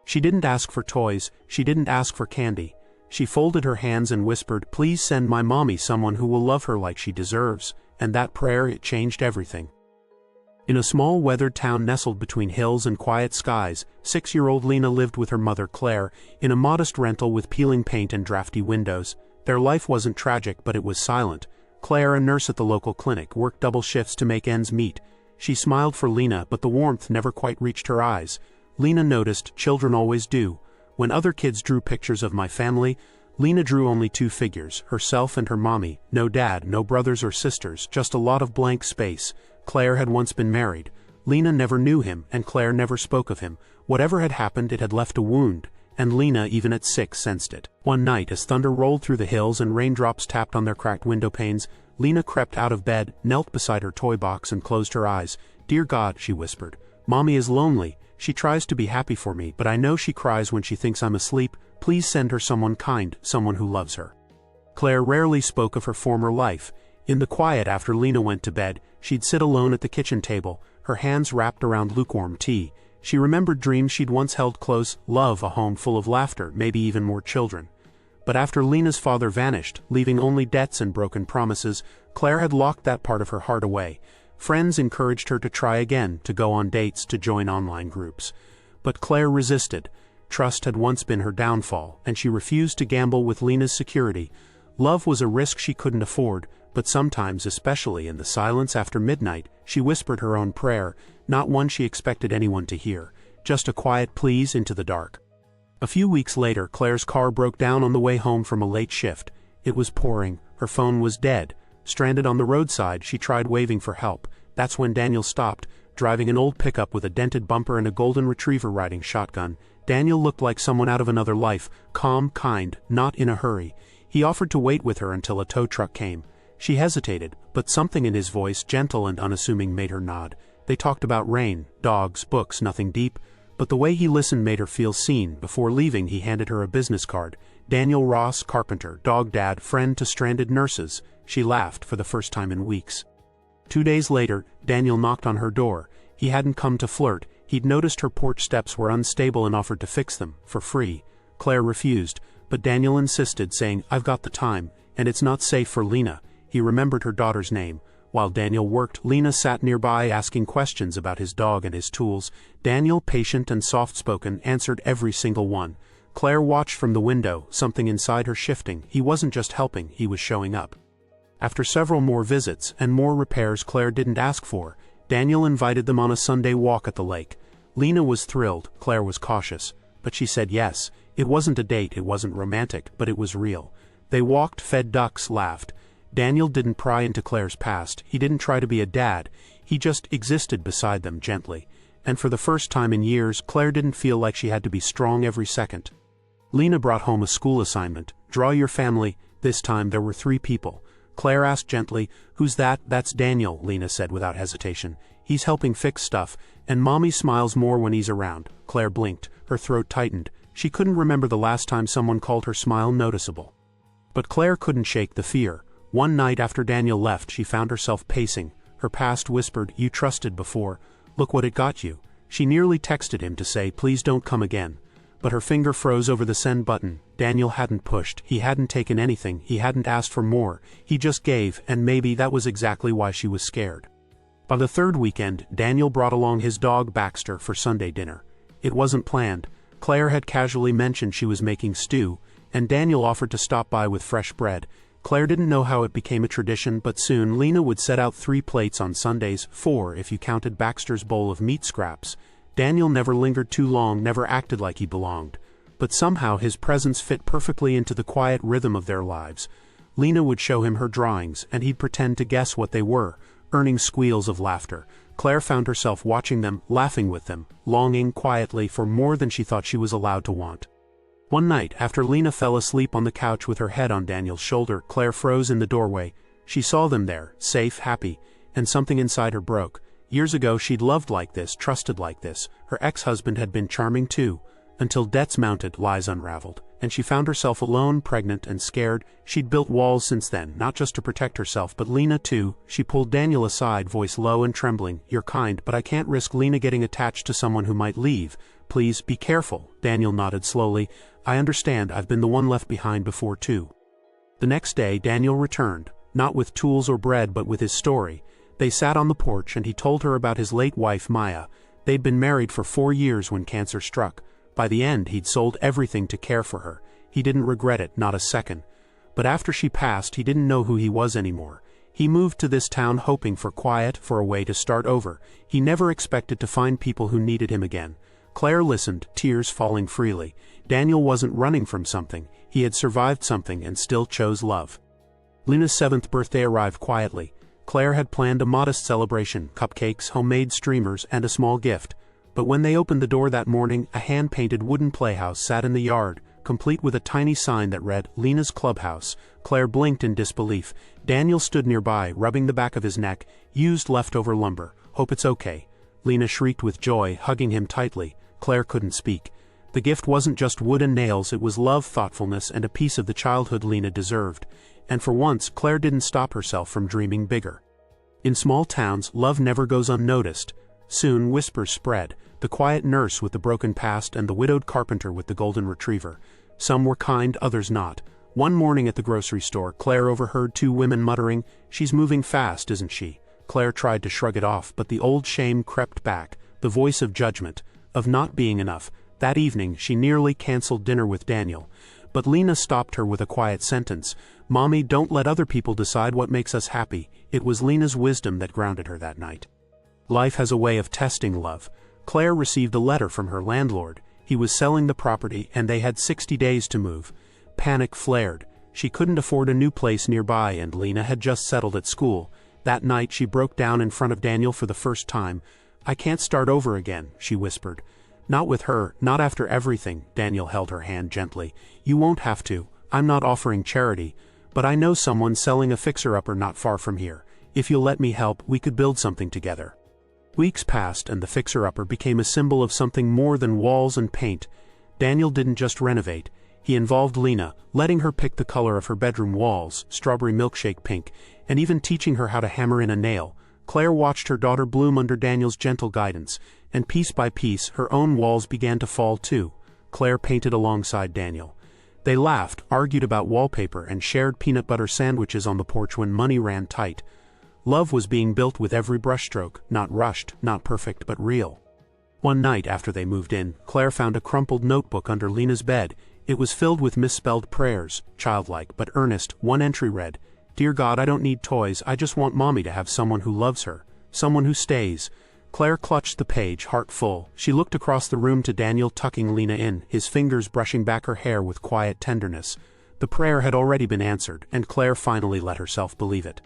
She didn't ask for toys, she didn't ask for candy. She folded her hands and whispered, "Please send my mommy someone who will love her like she deserves," and that prayer, it changed everything. In a small weathered town nestled between hills and quiet skies, 6-year-old Lena lived with her mother Claire, in a modest rental with peeling paint and drafty windows. Their life wasn't tragic, but it was silent. Claire, a nurse at the local clinic, worked double shifts to make ends meet. She smiled for Lena, but the warmth never quite reached her eyes. Lena noticed, children always do. When other kids drew pictures of my family, Lena drew only 2 figures, herself and her mommy. No dad, no brothers or sisters, just a lot of blank space. Claire had once been married. Lena never knew him, and Claire never spoke of him. Whatever had happened, it had left a wound, and Lena, even at 6, sensed it. One night, as thunder rolled through the hills and raindrops tapped on their cracked window panes, Lena crept out of bed, knelt beside her toy box and closed her eyes. "Dear God," she whispered, "Mommy is lonely. She tries to be happy for me, but I know she cries when she thinks I'm asleep. Please send her someone kind, someone who loves her." Claire rarely spoke of her former life. In the quiet after Lena went to bed, she'd sit alone at the kitchen table, her hands wrapped around lukewarm tea. She remembered dreams she'd once held close, love, a home full of laughter, maybe even more children. But after Lena's father vanished, leaving only debts and broken promises, Claire had locked that part of her heart away. Friends encouraged her to try again, to go on dates, to join online groups. But Claire resisted. Trust had once been her downfall, and she refused to gamble with Lena's security. Love was a risk she couldn't afford, but sometimes, especially in the silence after midnight, she whispered her own prayer, not one she expected anyone to hear, just a quiet please into the dark. A few weeks later, Claire's car broke down on the way home from a late shift. It was pouring, her phone was dead. Stranded on the roadside, she tried waving for help. That's when Daniel stopped, driving an old pickup with a dented bumper and a golden retriever riding shotgun. Daniel looked like someone out of another life, calm, kind, not in a hurry. He offered to wait with her until a tow truck came. She hesitated, but something in his voice, gentle and unassuming, made her nod. They talked about rain, dogs, books, nothing deep, but the way he listened made her feel seen. Before leaving, he handed her a business card. Daniel Ross, carpenter, dog dad, friend to stranded nurses. She laughed for the first time in weeks. 2 days later, Daniel knocked on her door. He hadn't come to flirt. He'd noticed her porch steps were unstable and offered to fix them, for free. Claire refused, but Daniel insisted, saying, "I've got the time, and it's not safe for Lena." He remembered her daughter's name. While Daniel worked, Lena sat nearby asking questions about his dog and his tools. Daniel, patient and soft-spoken, answered every single one. Claire watched from the window, something inside her shifting. He wasn't just helping, he was showing up. After several more visits, and more repairs Claire didn't ask for, Daniel invited them on a Sunday walk at the lake. Lena was thrilled, Claire was cautious, but she said yes. It wasn't a date, it wasn't romantic, but it was real. They walked, fed ducks, laughed. Daniel didn't pry into Claire's past, he didn't try to be a dad, he just existed beside them gently. And for the first time in years, Claire didn't feel like she had to be strong every second. Lena brought home a school assignment, draw your family. This time there were 3 people. Claire asked gently, "Who's that?" "That's Daniel," Lena said without hesitation. "He's helping fix stuff, and Mommy smiles more when he's around." Claire blinked, her throat tightened. She couldn't remember the last time someone called her smile noticeable. But Claire couldn't shake the fear. One night after Daniel left, she found herself pacing. Her past whispered, "You trusted before. Look what it got you." She nearly texted him to say, "Please don't come again." But her finger froze over the send button. Daniel hadn't pushed, he hadn't taken anything, he hadn't asked for more. He just gave, and maybe that was exactly why she was scared. By the 3rd weekend, Daniel brought along his dog Baxter for Sunday dinner. It wasn't planned. Claire had casually mentioned she was making stew, and Daniel offered to stop by with fresh bread. Claire didn't know how it became a tradition, but soon Lena would set out 3 plates on Sundays, 4 if you counted Baxter's bowl of meat scraps. Daniel never lingered too long, never acted like he belonged. But somehow his presence fit perfectly into the quiet rhythm of their lives. Lena would show him her drawings, and he'd pretend to guess what they were, earning squeals of laughter. Claire found herself watching them, laughing with them, longing quietly for more than she thought she was allowed to want. One night, after Lena fell asleep on the couch with her head on Daniel's shoulder, Claire froze in the doorway. She saw them there, safe, happy, and something inside her broke. Years ago she'd loved like this, trusted like this. Her ex-husband had been charming too, until debts mounted, lies unraveled, and she found herself alone, pregnant, and scared. She'd built walls since then, not just to protect herself, but Lena too. She pulled Daniel aside, voice low and trembling. "You're kind, but I can't risk Lena getting attached to someone who might leave." please, be careful." Daniel nodded slowly. "I understand, I've been the one left behind before too." The next day Daniel returned, not with tools or bread but with his story. They sat on the porch and he told her about his late wife Maya. They'd been married for 4 years when cancer struck. By the end he'd sold everything to care for her. He didn't regret it, not a second. But after she passed he didn't know who he was anymore. He moved to this town hoping for quiet, for a way to start over. He never expected to find people who needed him again. Claire listened, tears falling freely. Daniel wasn't running from something. He had survived something and still chose love. Lena's 7th birthday arrived quietly. Claire had planned a modest celebration, cupcakes, homemade streamers, and a small gift. But when they opened the door that morning, a hand-painted wooden playhouse sat in the yard, complete with a tiny sign that read, "Lena's Clubhouse." Claire blinked in disbelief. Daniel stood nearby, rubbing the back of his neck. "Used leftover lumber. Hope it's okay." Lena shrieked with joy, hugging him tightly. Claire couldn't speak. The gift wasn't just wood and nails, it was love, thoughtfulness, and a piece of the childhood Lena deserved. And for once, Claire didn't stop herself from dreaming bigger. In small towns, love never goes unnoticed. Soon, whispers spread. The quiet nurse with the broken past and the widowed carpenter with the golden retriever. Some were kind, others not. One morning at the grocery store, Claire overheard 2 women muttering, "She's moving fast, isn't she?" Claire tried to shrug it off, but the old shame crept back, the voice of judgment, of not being enough. That evening, she nearly canceled dinner with Daniel. But Lena stopped her with a quiet sentence. "Mommy, don't let other people decide what makes us happy." It was Lena's wisdom that grounded her that night. Life has a way of testing love. Claire received a letter from her landlord. He was selling the property and they had 60 days to move. Panic flared. She couldn't afford a new place nearby and Lena had just settled at school. That night she broke down in front of Daniel for the first time. "I can't start over again," she whispered. "Not with her, not after everything." Daniel held her hand gently. "You won't have to. I'm not offering charity. But I know someone selling a fixer-upper not far from here. If you'll let me help, we could build something together." Weeks passed and the fixer-upper became a symbol of something more than walls and paint. Daniel didn't just renovate. He involved Lena, letting her pick the color of her bedroom walls, strawberry milkshake pink, and even teaching her how to hammer in a nail. Claire watched her daughter bloom under Daniel's gentle guidance, and piece by piece her own walls began to fall too. Claire painted alongside Daniel. They laughed, argued about wallpaper, and shared peanut butter sandwiches on the porch when money ran tight. Love was being built with every brushstroke, not rushed, not perfect, but real. One night after they moved in, Claire found a crumpled notebook under Lena's bed. It was filled with misspelled prayers, childlike but earnest. One entry read, "Dear God, I don't need toys, I just want Mommy to have someone who loves her, someone who stays." Claire clutched the page, heart full. She looked across the room to Daniel tucking Lena in, his fingers brushing back her hair with quiet tenderness. The prayer had already been answered, and Claire finally let herself believe it.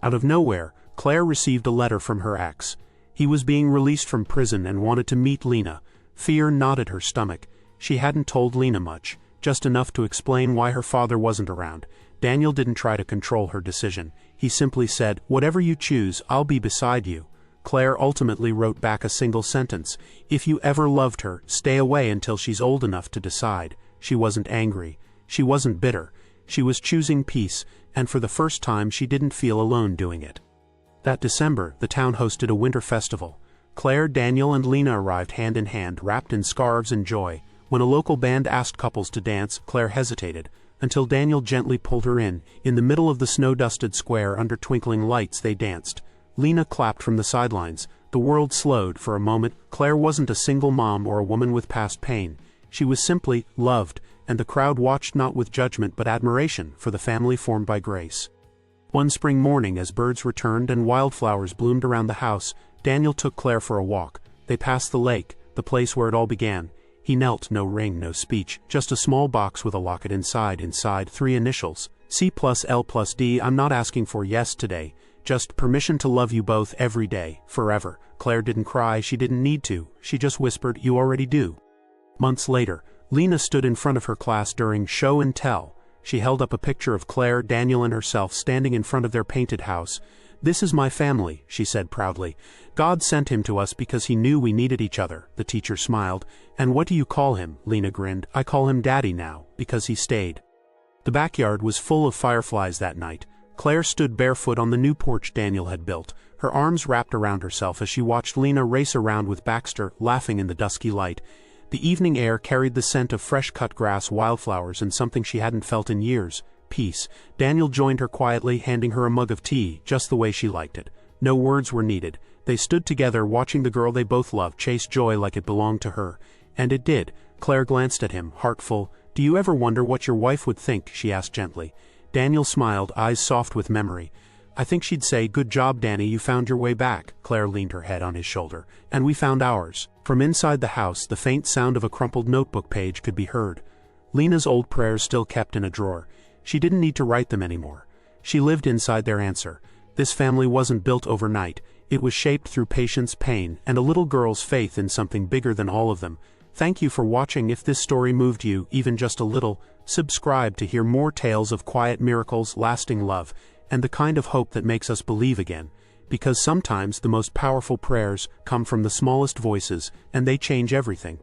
Out of nowhere, Claire received a letter from her ex. He was being released from prison and wanted to meet Lena. Fear knotted her stomach. She hadn't told Lena much, just enough to explain why her father wasn't around. Daniel didn't try to control her decision. He simply said, "Whatever you choose, I'll be beside you." Claire ultimately wrote back a single sentence, "If you ever loved her, stay away until she's old enough to decide." She wasn't angry. She wasn't bitter. She was choosing peace, and for the first time she didn't feel alone doing it. That December, the town hosted a winter festival. Claire, Daniel, and Lena arrived hand in hand, wrapped in scarves and joy. When a local band asked couples to dance, Claire hesitated, until Daniel gently pulled her in. In the middle of the snow-dusted square under twinkling lights they danced. Lena clapped from the sidelines. The world slowed for a moment. Claire wasn't a single mom or a woman with past pain. She was simply loved, and the crowd watched not with judgment but admiration for the family formed by grace. One spring morning, as birds returned and wildflowers bloomed around the house, Daniel took Claire for a walk. They passed the lake, the place where it all began. He knelt, no ring, no speech, just a small box with a locket inside 3 initials, C+L+D. "I'm not asking for yes today, just permission to love you both every day, forever." Claire didn't cry, she didn't need to, she just whispered, "You already do." Months later, Lena stood in front of her class during show and tell. She held up a picture of Claire, Daniel, and herself standing in front of their painted house. "This is my family," she said proudly. "God sent him to us because he knew we needed each other." The teacher smiled. "And what do you call him?" Lena grinned. "I call him Daddy now, because he stayed." The backyard was full of fireflies that night. Claire stood barefoot on the new porch Daniel had built, her arms wrapped around herself as she watched Lena race around with Baxter, laughing in the dusky light. The evening air carried the scent of fresh-cut grass, wildflowers, and something she hadn't felt in years: peace. Daniel joined her quietly, handing her a mug of tea, just the way she liked it. No words were needed. They stood together, watching the girl they both loved chase joy like it belonged to her. And it did. Claire glanced at him, heartful. "Do you ever wonder what your wife would think?" she asked gently. Daniel smiled, eyes soft with memory. "I think she'd say, 'Good job, Danny, you found your way back.'" Claire leaned her head on his shoulder. "And we found ours." From inside the house, the faint sound of a crumpled notebook page could be heard. Lena's old prayers still kept in a drawer. She didn't need to write them anymore. She lived inside their answer. This family wasn't built overnight. It was shaped through patience, pain, and a little girl's faith in something bigger than all of them. Thank you for watching. If this story moved you, even just a little, subscribe to hear more tales of quiet miracles, lasting love, and the kind of hope that makes us believe again. Because sometimes the most powerful prayers come from the smallest voices, and they change everything.